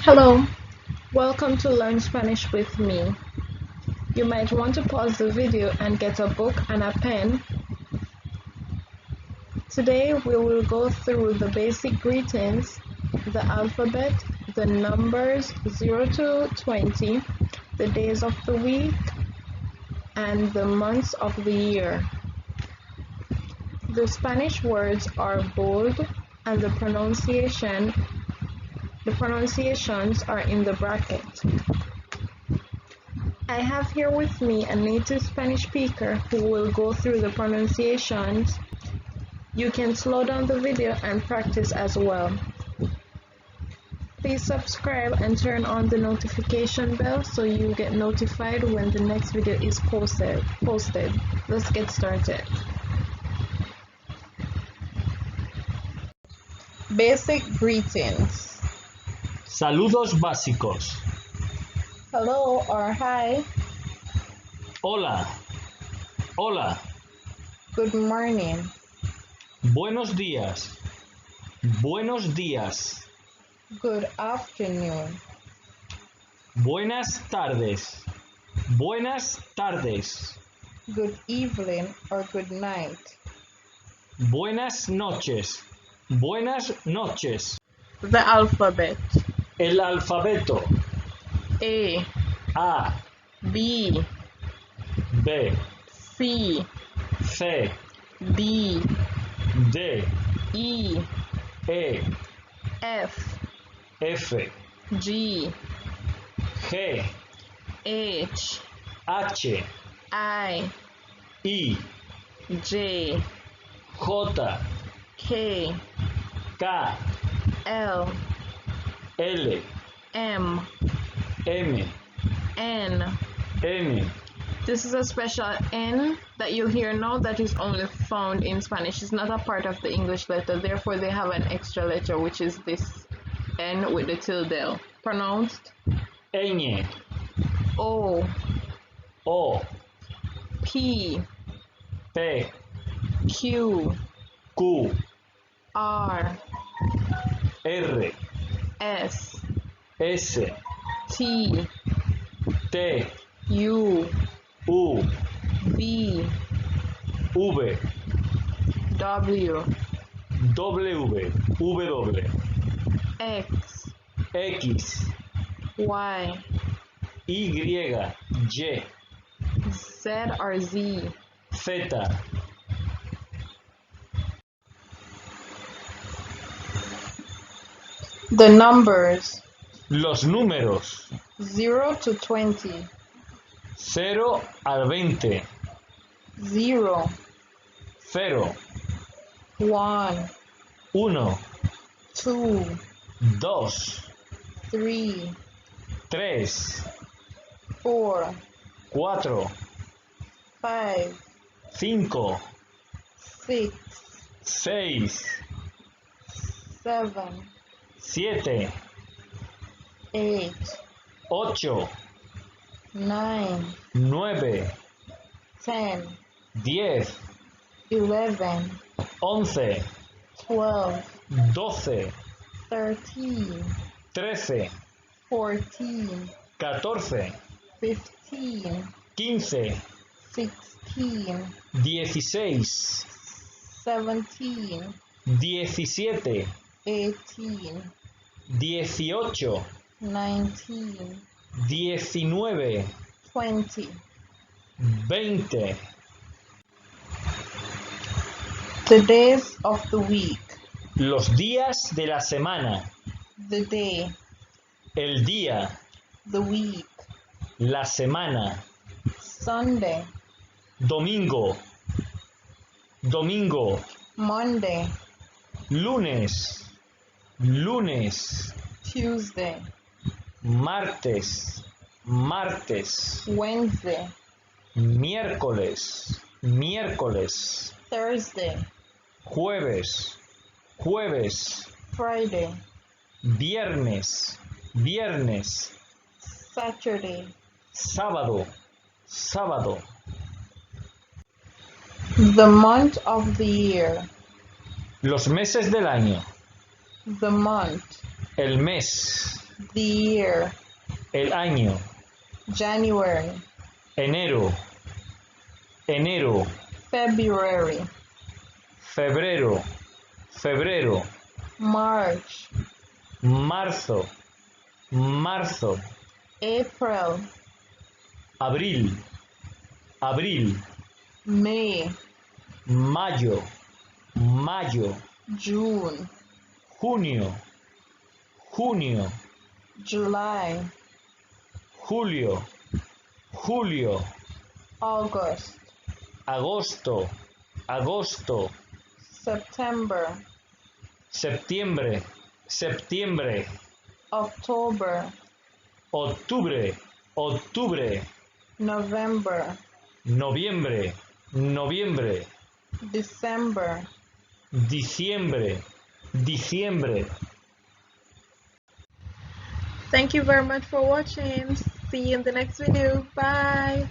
Hello, welcome to Learn Spanish with me. You might want to pause the video and get a book and a pen. Today we will go through the basic greetings, the alphabet, the numbers 0 to 20, the days of the week, and the months of the year. The Spanish words are bold and the pronunciations are in the bracket. I have here with me a native Spanish speaker who will go through the pronunciations. You can slow down the video and practice as well. Please subscribe and turn on the notification bell so you get notified when the next video is posted. Let's get started. Basic greetings. Saludos básicos. Hello or hi. Hola. Hola. Good morning. Buenos días. Buenos días. Good afternoon. Buenas tardes. Buenas tardes. Good evening or good night. Buenas noches. Buenas noches. The alphabet. El alfabeto. A, A, B, B, C, C, D, D, E, E, F, F, G, G, H, H, I, I, J, J, K, K, L, L, M, M, N. N. This is a special N that you hear now that is only found in Spanish. It's not a part of the English letter, therefore they have an extra letter, which is this N with the tilde. Pronounced Ñ, O, O, P, P, Q, Q, R, R, S, S, T, T, U, U, V, V, W, W, W, X, X, Y, Y, Y, Z or Z. Z. The numbers Los números 0 to 20. 0 al 20. 0, 0, 1, 1, 2, 2, 3, 3, 4, 4, 5, 5, 6, 6, 7, 7, 8, 8, 9, 9, 10, 10, 11, 11, 12, 12, 13, 13, 14, 14, 15, 15, 16, 16, 17, 17, 18, 18, 19, 19, 20. 20. The days of the week. Los días de la semana. The day, El día, the week. la semana. Sunday, Domingo, domingo. Monday, Lunes, lunes. Tuesday, Martes, martes. Wednesday, Miércoles, miércoles. Thursday, Jueves, jueves. Friday, Viernes, viernes. Saturday. Sábado, sábado. The month of the year. Los meses del año. The month. El mes. The year. El año. January. Enero. Enero. February. Febrero. Febrero. March. Marzo. Marzo. April. Abril. Abril. May. Mayo. Mayo. June. Junio. Junio. July. Julio. Julio. August. Agosto. Agosto. September. Septiembre. Septiembre. October. Octubre. Octubre. November. Noviembre. Noviembre. December. Diciembre. Diciembre. Thank you very much for watching. See you in the next video. Bye.